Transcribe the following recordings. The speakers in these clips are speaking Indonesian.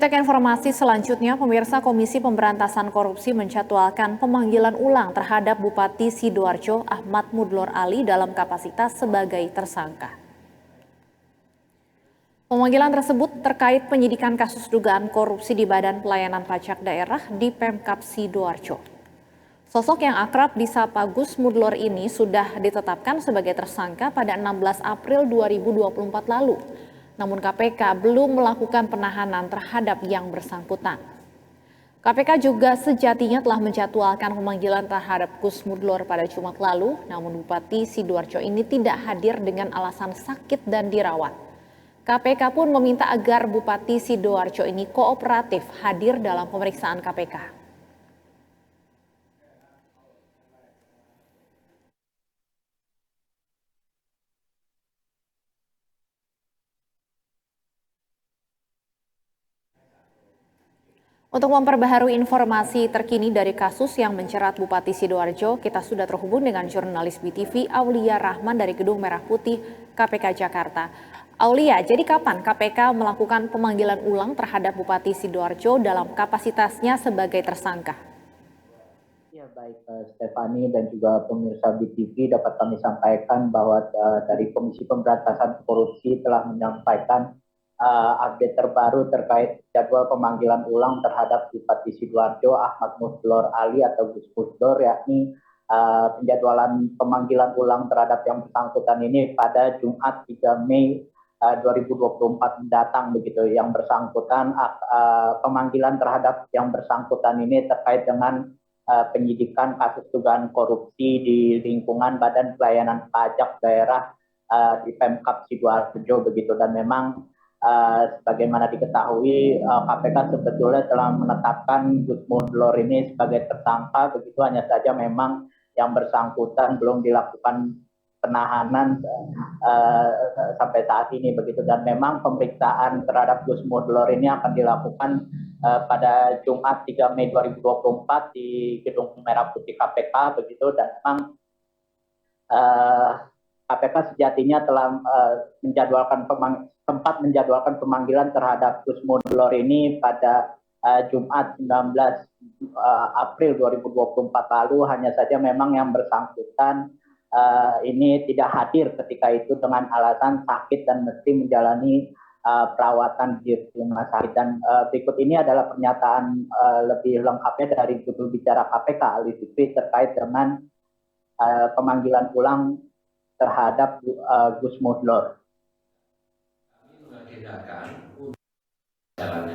Untuk informasi selanjutnya, pemirsa Komisi Pemberantasan Korupsi menjadwalkan pemanggilan ulang terhadap Bupati Sidoarjo Ahmad Mudlor Ali dalam kapasitas sebagai tersangka. Pemanggilan tersebut terkait penyidikan kasus dugaan korupsi di Badan Pelayanan Pajak Daerah di Pemkab Sidoarjo. Sosok yang akrab disapa Gus Mudlor ini sudah ditetapkan sebagai tersangka pada 16 April 2024 lalu. Namun KPK belum melakukan penahanan terhadap yang bersangkutan. KPK juga sejatinya telah menjadwalkan pemanggilan terhadap Gus Mudlor pada Jumat lalu, namun Bupati Sidoarjo ini tidak hadir dengan alasan sakit dan dirawat. KPK pun meminta agar Bupati Sidoarjo ini kooperatif hadir dalam pemeriksaan KPK. Untuk memperbaharui informasi terkini dari kasus yang menjerat Bupati Sidoarjo, kita sudah terhubung dengan jurnalis BTV Aulia Rahman dari Gedung Merah Putih KPK Jakarta. Aulia, jadi kapan KPK melakukan pemanggilan ulang terhadap Bupati Sidoarjo dalam kapasitasnya sebagai tersangka? Ya baik Stefani dan juga pemirsa BTV dapat kami sampaikan bahwa dari Komisi Pemberantasan Korupsi telah menyampaikan update terbaru terkait jadwal pemanggilan ulang terhadap Bupati Sidoarjo Ahmad Mudlor Ali atau Gus Mudlor, yakni penjadwalan pemanggilan ulang terhadap yang bersangkutan ini pada Jumat 3 Mei 2024 mendatang begitu. Yang bersangkutan pemanggilan terhadap yang bersangkutan ini terkait dengan penyidikan kasus dugaan korupsi di lingkungan Badan Pelayanan Pajak Daerah di Pemkab Sidoarjo begitu. Dan memang sebagaimana diketahui KPK sebetulnya telah menetapkan Gus Mudlor ini sebagai tersangka begitu, hanya saja memang yang bersangkutan belum dilakukan penahanan sampai saat ini begitu. Dan memang pemeriksaan terhadap Gus Mudlor ini akan dilakukan pada Jumat 3 Mei 2024 di Gedung Merah Putih KPK begitu. Dan memang KPK sejatinya telah sempat menjadwalkan pemanggilan terhadap Gus Mudlor ini pada Jumat 19 April 2024 lalu. Hanya saja memang yang bersangkutan ini tidak hadir ketika itu dengan alasan sakit dan mesti menjalani perawatan di rumah sakit. Dan berikut ini adalah pernyataan lebih lengkapnya dari juru bicara KPK Ali Fikri terkait dengan pemanggilan ulang terhadap Gus Mudlor.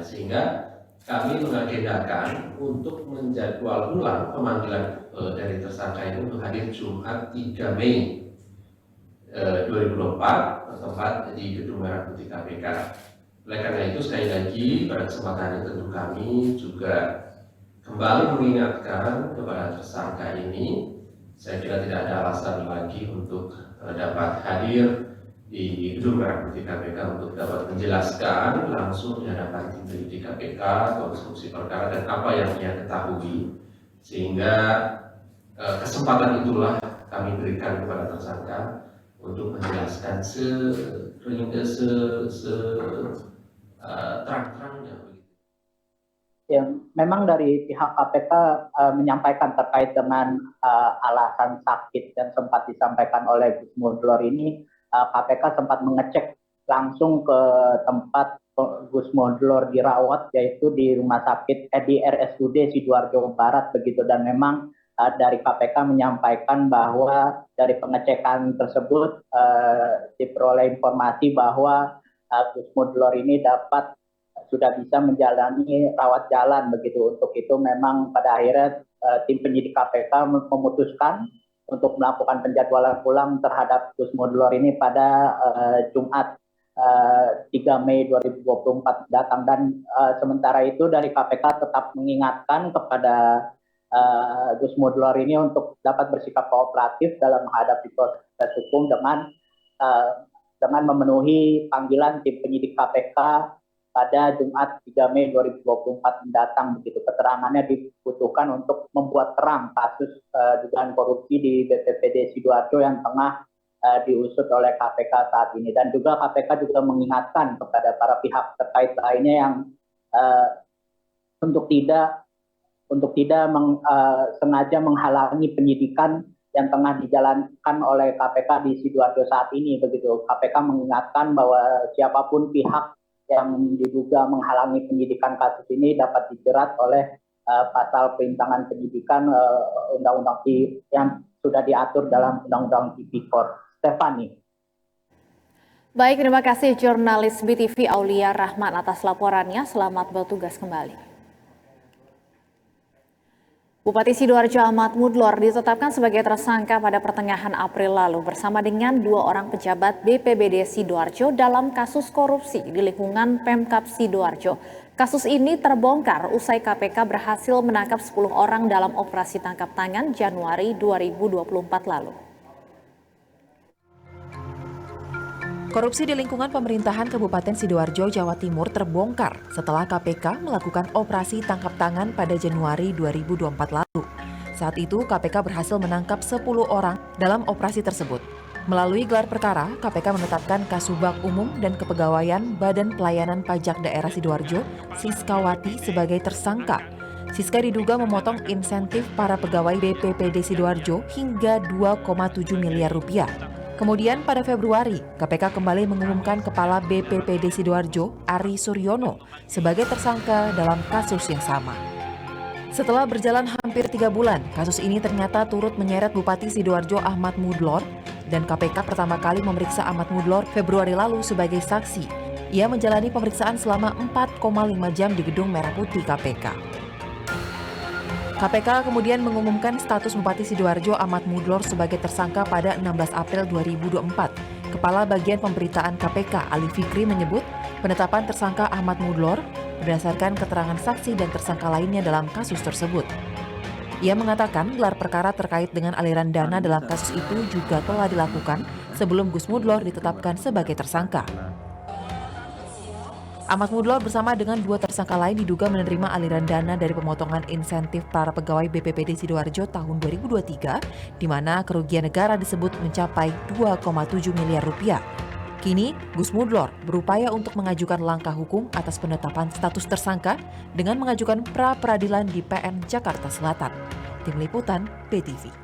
Sehingga kami mengagendakan untuk menjadwal ulang pemanggilan dari tersangka ini untuk hadir Jumat 3 Mei 2024 tempat di Gedung Merah Putih KPK. Oleh karena itu sekali lagi pada kesempatan ini tentu kami juga kembali mengingatkan kepada tersangka ini, saya kira tidak ada alasan lagi untuk dapat hadir di Gedung Merah Putih KPK untuk dapat menjelaskan langsung di hadapan tim penyidik KPK konstruksi perkara dan apa yang ia ketahui, sehingga kesempatan itulah kami berikan kepada tersangka untuk menjelaskan terang-terangnya. Ya, memang dari pihak KPK menyampaikan terkait dengan alasan sakit yang sempat disampaikan oleh Gus Mudlor ini. KPK sempat mengecek langsung ke tempat Gus Mudlor dirawat, yaitu di rumah sakit di RSUD Sidoarjo Barat begitu. Dan memang dari KPK menyampaikan bahwa dari pengecekan tersebut diperoleh informasi bahwa Gus Mudlor ini sudah bisa menjalani rawat jalan begitu. Untuk itu memang pada akhirnya tim penyidik KPK memutuskan untuk melakukan penjadwalan ulang terhadap Gus Mudlor ini pada Jumat 3 Mei 2024 datang. Dan sementara itu dari KPK tetap mengingatkan kepada Gus Mudlor ini untuk dapat bersikap kooperatif dalam menghadapi proses hukum dengan memenuhi panggilan tim penyidik KPK pada Jumat 3 Mei 2024 mendatang begitu. Keterangannya dibutuhkan untuk membuat terang kasus dugaan korupsi di BPPD Sidoarjo yang tengah diusut oleh KPK saat ini. Dan juga KPK juga mengingatkan kepada para pihak terkait lainnya yang uh, untuk tidak sengaja menghalangi penyidikan yang tengah dijalankan oleh KPK di Sidoarjo saat ini. Begitu, KPK mengingatkan bahwa siapapun pihak yang diduga menghalangi penyidikan kasus ini dapat dijerat oleh pasal perintangan penyidikan undang-undang yang sudah diatur dalam Undang-Undang Tipikor. Stefani. Baik, terima kasih jurnalis BTV Aulia Rahman atas laporannya. Selamat bertugas kembali. Bupati Sidoarjo Ahmad Mudlor ditetapkan sebagai tersangka pada pertengahan April lalu bersama dengan 2 orang pejabat BPBD Sidoarjo dalam kasus korupsi di lingkungan Pemkab Sidoarjo. Kasus ini terbongkar usai KPK berhasil menangkap 10 orang dalam operasi tangkap tangan Januari 2024 lalu. Korupsi di lingkungan pemerintahan Kabupaten Sidoarjo, Jawa Timur terbongkar setelah KPK melakukan operasi tangkap tangan pada Januari 2024 lalu. Saat itu, KPK berhasil menangkap 10 orang dalam operasi tersebut. Melalui gelar perkara, KPK menetapkan Kasubag Umum dan Kepegawaian Badan Pelayanan Pajak Daerah Sidoarjo, Siskawati, sebagai tersangka. Siska diduga memotong insentif para pegawai BPPD Sidoarjo hingga 2,7 miliar rupiah. Kemudian pada Februari, KPK kembali mengumumkan Kepala BPPD Sidoarjo, Ari Suryono, sebagai tersangka dalam kasus yang sama. Setelah berjalan hampir 3 bulan, kasus ini ternyata turut menyeret Bupati Sidoarjo Ahmad Mudlor, dan KPK pertama kali memeriksa Ahmad Mudlor Februari lalu sebagai saksi. Ia menjalani pemeriksaan selama 4,5 jam di Gedung Merah Putih KPK. KPK kemudian mengumumkan status Bupati Sidoarjo Ahmad Mudlor sebagai tersangka pada 16 April 2024. Kepala Bagian Pemberitaan KPK Ali Fikri menyebut penetapan tersangka Ahmad Mudlor berdasarkan keterangan saksi dan tersangka lainnya dalam kasus tersebut. Ia mengatakan gelar perkara terkait dengan aliran dana dalam kasus itu juga telah dilakukan sebelum Gus Mudlor ditetapkan sebagai tersangka. Ahmad Mudlor bersama dengan 2 tersangka lain diduga menerima aliran dana dari pemotongan insentif para pegawai BPPD Sidoarjo tahun 2023, di mana kerugian negara disebut mencapai 2,7 miliar rupiah. Kini, Gus Mudlor berupaya untuk mengajukan langkah hukum atas penetapan status tersangka dengan mengajukan pra-peradilan di PN Jakarta Selatan. Tim Liputan, BTV.